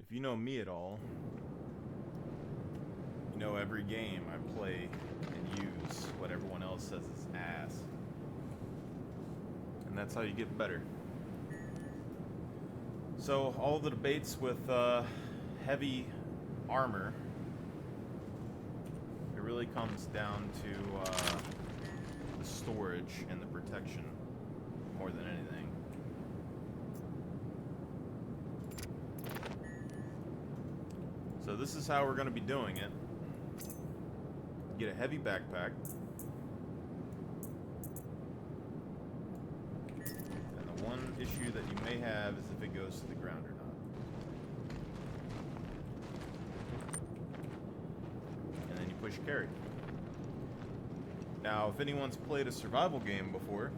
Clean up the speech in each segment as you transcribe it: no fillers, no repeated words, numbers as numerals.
If you know me at all, you know every game I play and use what everyone else says is ass. And that's how you get better. So, all the debates with heavy armor, it really comes down to the storage and the protection more than anything. So this is how we're going to be doing it. Get a heavy backpack. And the one issue that you may have is if it goes to the ground or not. And then you push carry. Now, if anyone's played a survival game before,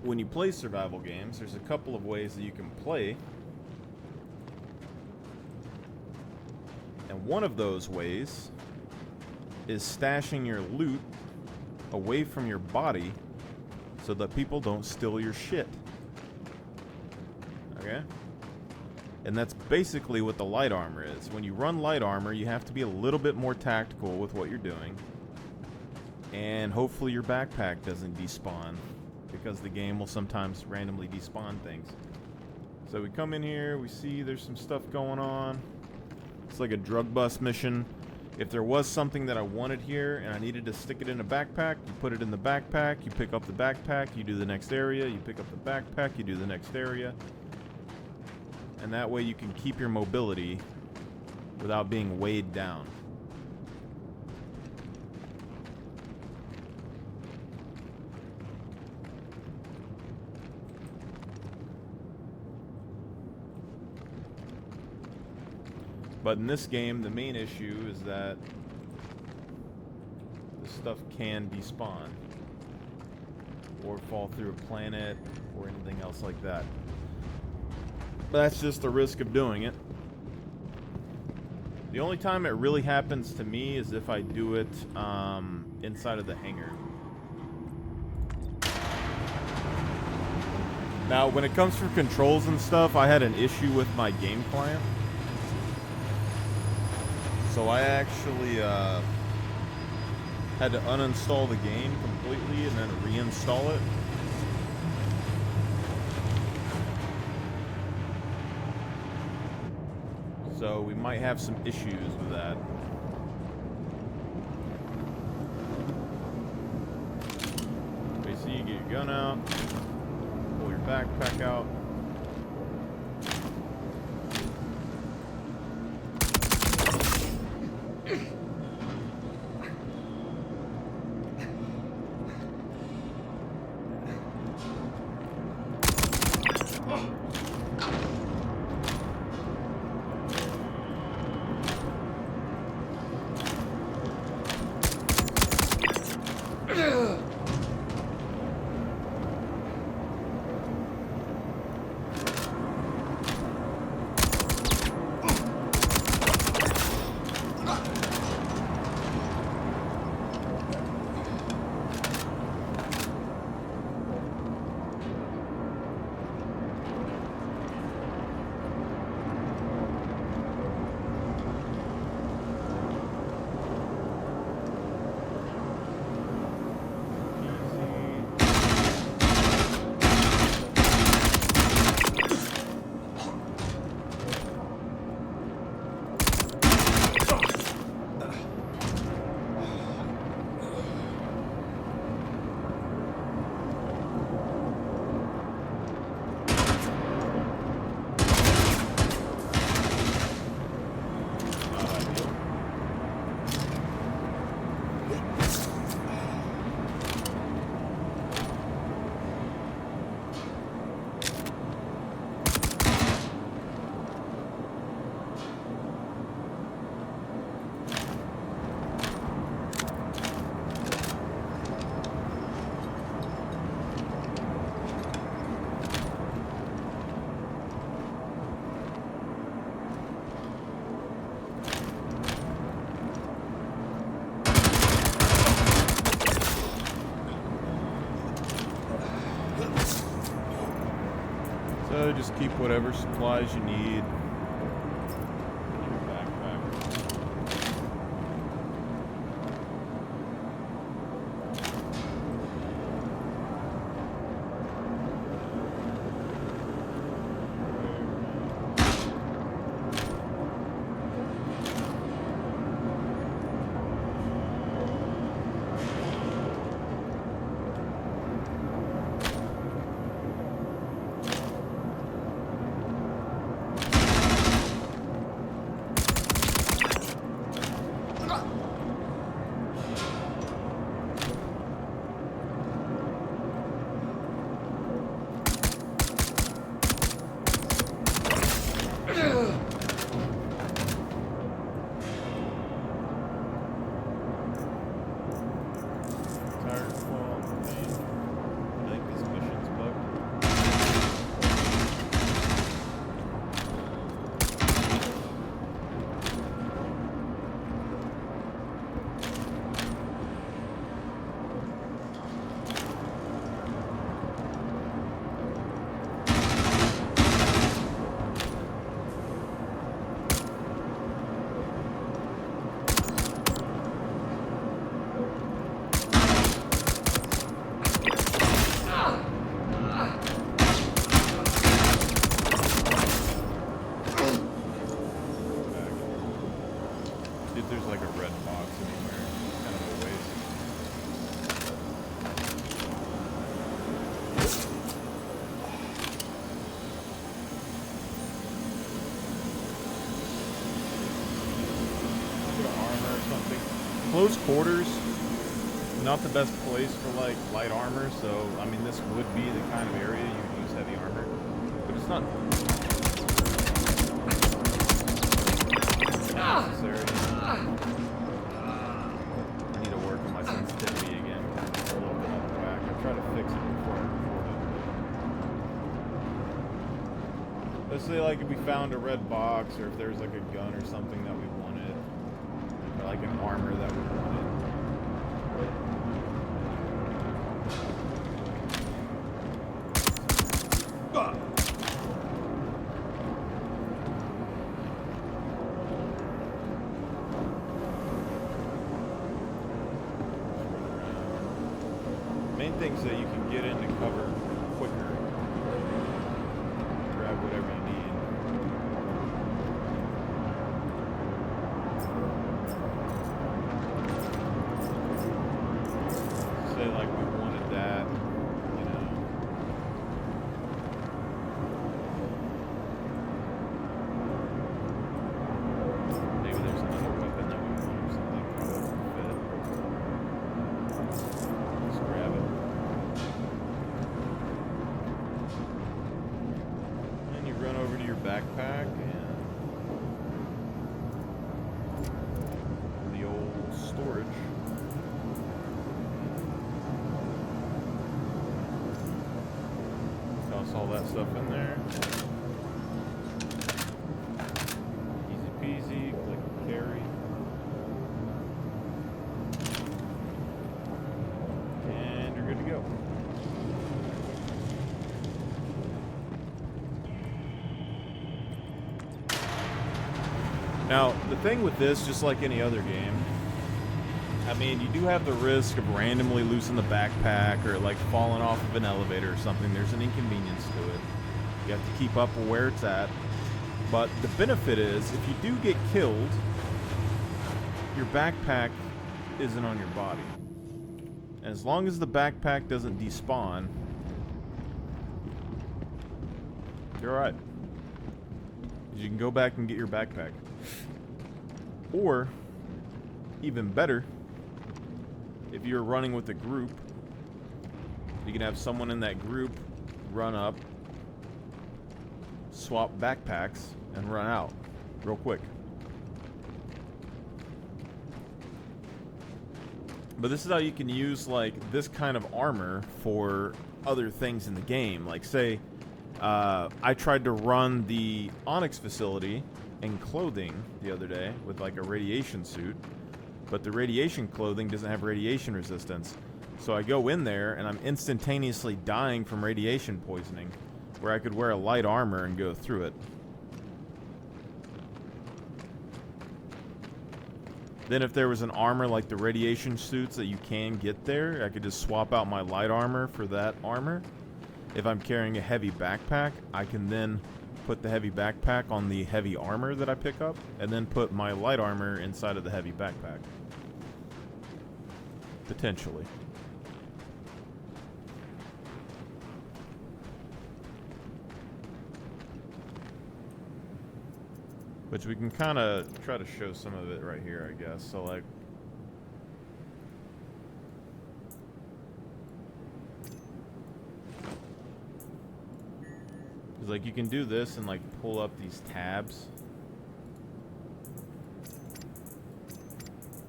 when you play survival games, there's a couple of ways that you can play. And one of those ways is stashing your loot away from your body so that people don't steal your shit. Okay? And that's basically what the light armor is. When you run light armor, you have to be a little bit more tactical with what you're doing. And hopefully your backpack doesn't despawn, because the game will sometimes randomly despawn things. So we come in here, we see there's some stuff going on. It's like a drug bust mission. If there was something that I wanted here and I needed to stick it in a backpack, you put it in the backpack, you pick up the backpack, you do the next area, you pick up the backpack, you do the next area. And that way you can keep your mobility without being weighed down. But in this game, the main issue is that this stuff can despawn or fall through a planet or anything else like that. But that's just the risk of doing it. The only time it really happens to me is if I do it inside of the hangar. Now, when it comes to controls and stuff, I had an issue with my game client. So I actually had to uninstall the game completely and then reinstall it. So we might have some issues with that. Basically, you get your gun out, pull your backpack out. So just keep whatever supplies you need. In your backpack. See if there's like a red box anywhere. It's kind of a waste. Bit of armor or something. Close quarters, not the best place for like light armor, so I mean this would be the kind of area you would use heavy armor. But it's not necessary. I need to work on my sensitivity again. It's a little bit out of whack. I try to fix it before I record it. Let's say like if we found a red box, or if there's like a gun or something that we wanted, or like an armor that we wanted. Main things that you can get into cover quicker. Grab whatever you need. Say like we wanted that, you know. Maybe there's another weapon that we want or something that would fit. Let's grab it. And you run over to your backpack and the old storage. Toss all that stuff in there. Easy peasy, click carry. And you're good to go. Now, the thing with this, just like any other game, I mean, you do have the risk of randomly losing the backpack or like falling off of an elevator or something. There's an inconvenience to it. You have to keep up with where it's at. But the benefit is, if you do get killed, your backpack isn't on your body. And as long as the backpack doesn't despawn, you're alright. You can go back and get your backpack. Or, even better, if you're running with a group, you can have someone in that group run up, swap backpacks, and run out real quick. But this is how you can use like this kind of armor for other things in the game. Like say, I tried to run the Onyx facility in clothing the other day with like a radiation suit, but the radiation clothing doesn't have radiation resistance. So I go in there and I'm instantaneously dying from radiation poisoning where I could wear a light armor and go through it. Then if there was an armor like the radiation suits that you can get there, I could just swap out my light armor for that armor. If I'm carrying a heavy backpack, I can then put the heavy backpack on the heavy armor that I pick up, and then put my light armor inside of the heavy backpack. Potentially. Which we can kind of try to show some of it right here, I guess. So, like, because, like, you can do this and, like, pull up these tabs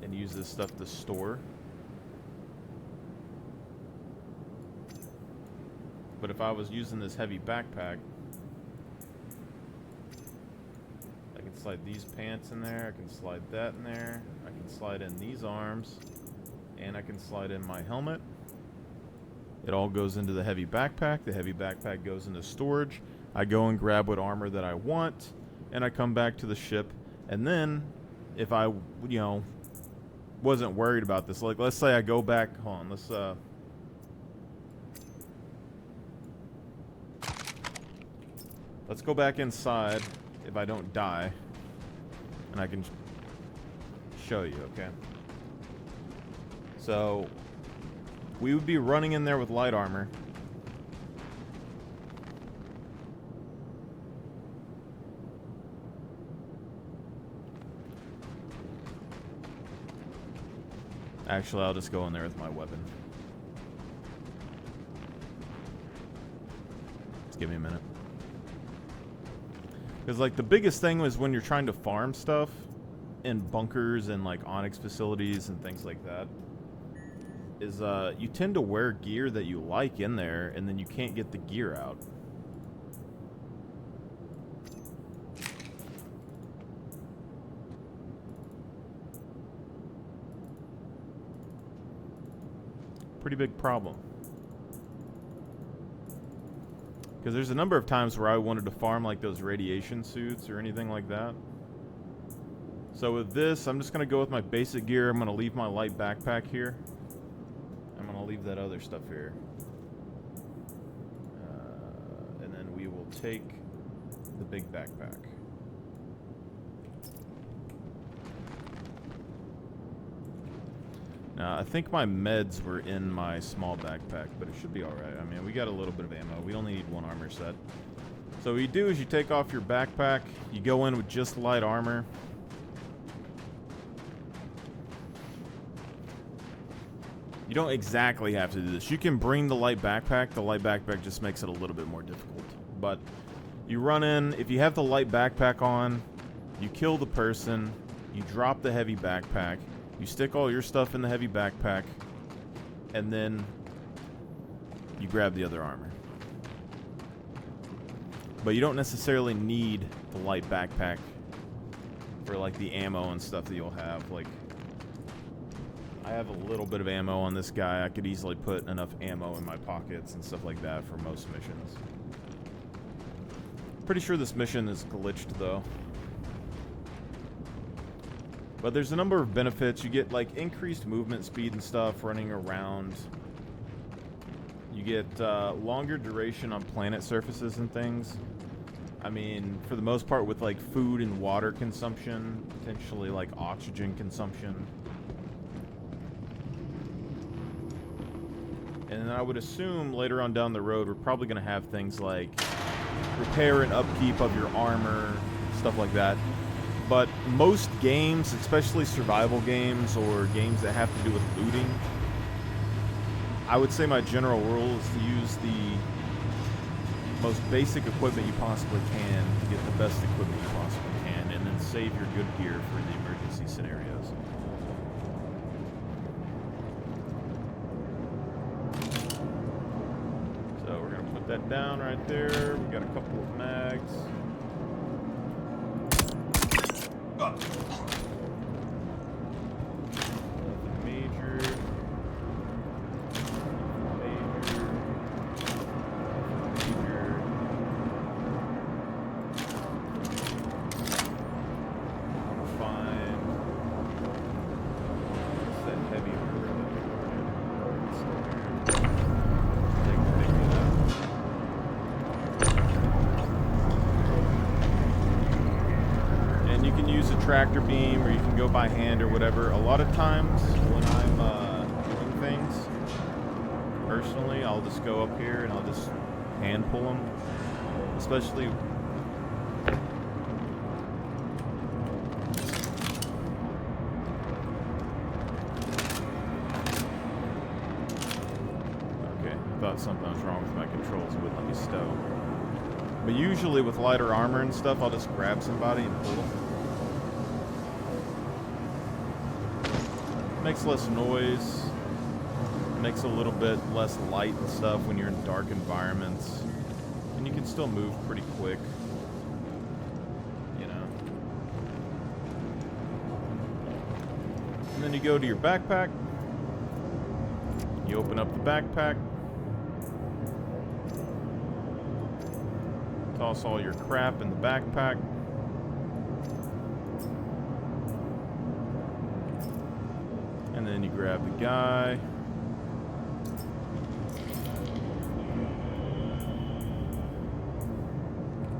and use this stuff to store. But if I was using this heavy backpack, slide these pants in there, I can slide that in there, I can slide in these arms, and I can slide in my helmet. It all goes into the heavy backpack. The heavy backpack goes into storage. I go and grab what armor that I want, and I come back to the ship. And then, if I, you know, wasn't worried about this, like, let's say I go back, hold on, let's go back inside if I don't die. And I can show you, okay? So, we would be running in there with light armor. Actually, I'll just go in there with my weapon. Just give me a minute. Because, like, the biggest thing was when you're trying to farm stuff in bunkers and, like, Onyx facilities and things like that, is you tend to wear gear that you like in there, and then you can't get the gear out. Pretty big problem. Because there's a number of times where I wanted to farm like those radiation suits or anything like that. So with this, I'm just going to go with my basic gear. I'm going to leave my light backpack here. I'm going to leave that other stuff here. And then we will take the big backpack. Now, I think my meds were in my small backpack, but it should be alright. I mean, we got a little bit of ammo. We only need one armor set. So what you do is you take off your backpack, you go in with just light armor. You don't exactly have to do this. You can bring the light backpack. The light backpack just makes it a little bit more difficult. But you run in, if you have the light backpack on, you kill the person, you drop the heavy backpack, you stick all your stuff in the heavy backpack, and then you grab the other armor. But you don't necessarily need the light backpack for, like, the ammo and stuff that you'll have. Like, I have a little bit of ammo on this guy. I could easily put enough ammo in my pockets and stuff like that for most missions. Pretty sure this mission is glitched, though. But there's a number of benefits. You get, like, increased movement speed and stuff running around. You get longer duration on planet surfaces and things. I mean, for the most part with, like, food and water consumption, potentially, like, oxygen consumption. And then I would assume later on down the road we're probably going to have things like repair and upkeep of your armor, stuff like that. But most games, especially survival games or games that have to do with looting, I would say my general rule is to use the most basic equipment you possibly can to get the best equipment you possibly can, and then save your good gear for the emergency scenarios. So we're going to put that down right there. We got a couple of mags. use a tractor beam, or you can go by hand or whatever. A lot of times when I'm doing things, personally, I'll just go up here and I'll just hand pull them. Especially... Okay, I thought something was wrong with my controls. It wouldn't let me stow. But usually with lighter armor and stuff, I'll just grab somebody and pull them. Makes less noise. Makes a little bit less light and stuff when you're in dark environments. And you can still move pretty quick. You know. And then you go to your backpack. You open up the backpack. Toss all your crap in the backpack. And then you grab the guy.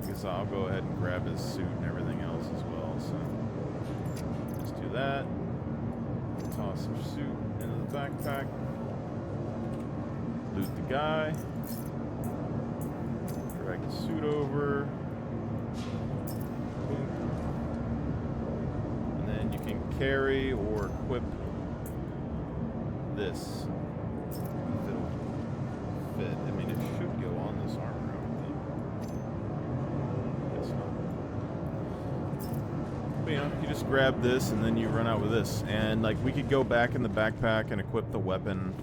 I guess I'll go ahead and grab his suit and everything else as well. So just do that. Toss your suit into the backpack. Loot the guy. Drag the suit over. Boom. And then you can carry or equip this. If it'll fit. I mean, it should go on this armor, I would think. Guess not. But you know, you just grab this and then you run out with this. And like, we could go back in the backpack and equip the weapon.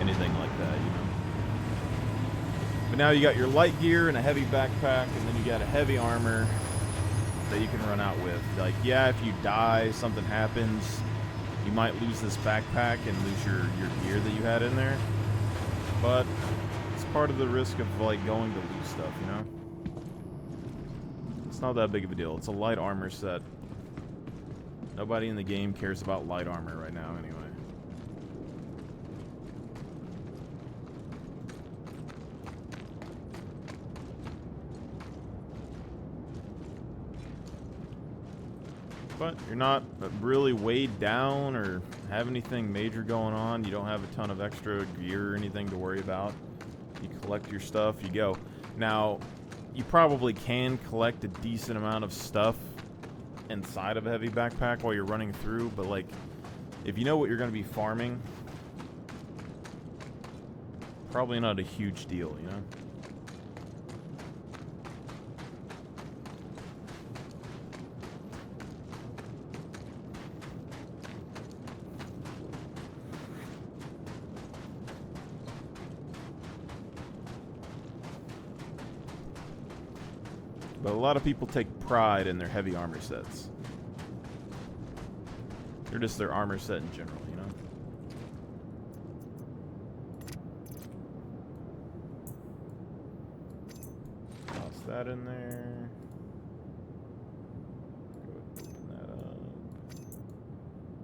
Anything like that, you know. But now you got your light gear and a heavy backpack, and then you got a heavy armor that you can run out with. Like, yeah, if you die, something happens, you might lose this backpack and lose your gear that you had in there. But it's part of the risk of like going to lose stuff, you know. It's not that big of a deal. It's a light armor set. Nobody in the game cares about light armor right now, anyway. But you're not really weighed down or have anything major going on. You don't have a ton of extra gear or anything to worry about. You collect your stuff, you go. Now, you probably can collect a decent amount of stuff inside of a heavy backpack while you're running through, but like, if you know what you're going to be farming, probably not a huge deal, you know? But a lot of people take pride in their heavy armor sets. They're just their armor set in general, you know? Toss that in there. Go ahead and open that up.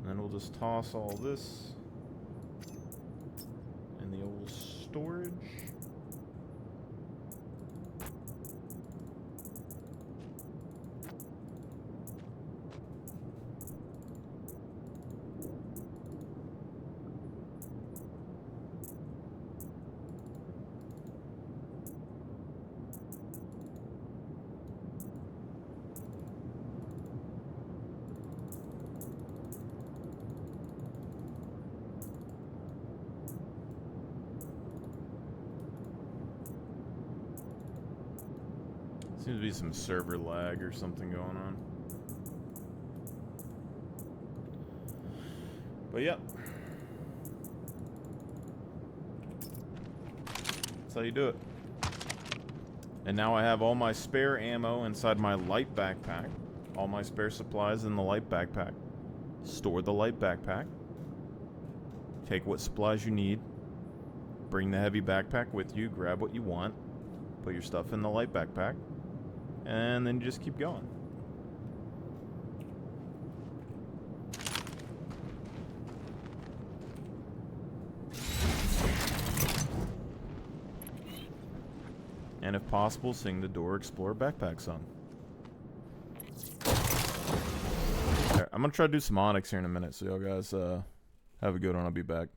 And then we'll just toss all this in the old storage. Seems to be some server lag or something going on. But yep. That's how you do it. And now I have all my spare ammo inside my light backpack. All my spare supplies in the light backpack. Store the light backpack. Take what supplies you need. Bring the heavy backpack with you. Grab what you want. Put your stuff in the light backpack. And then you just keep going. And if possible, sing the Dora Explorer backpack song. Right, I'm gonna try to do some Onyx here in a minute, so y'all guys have a good one. I'll be back.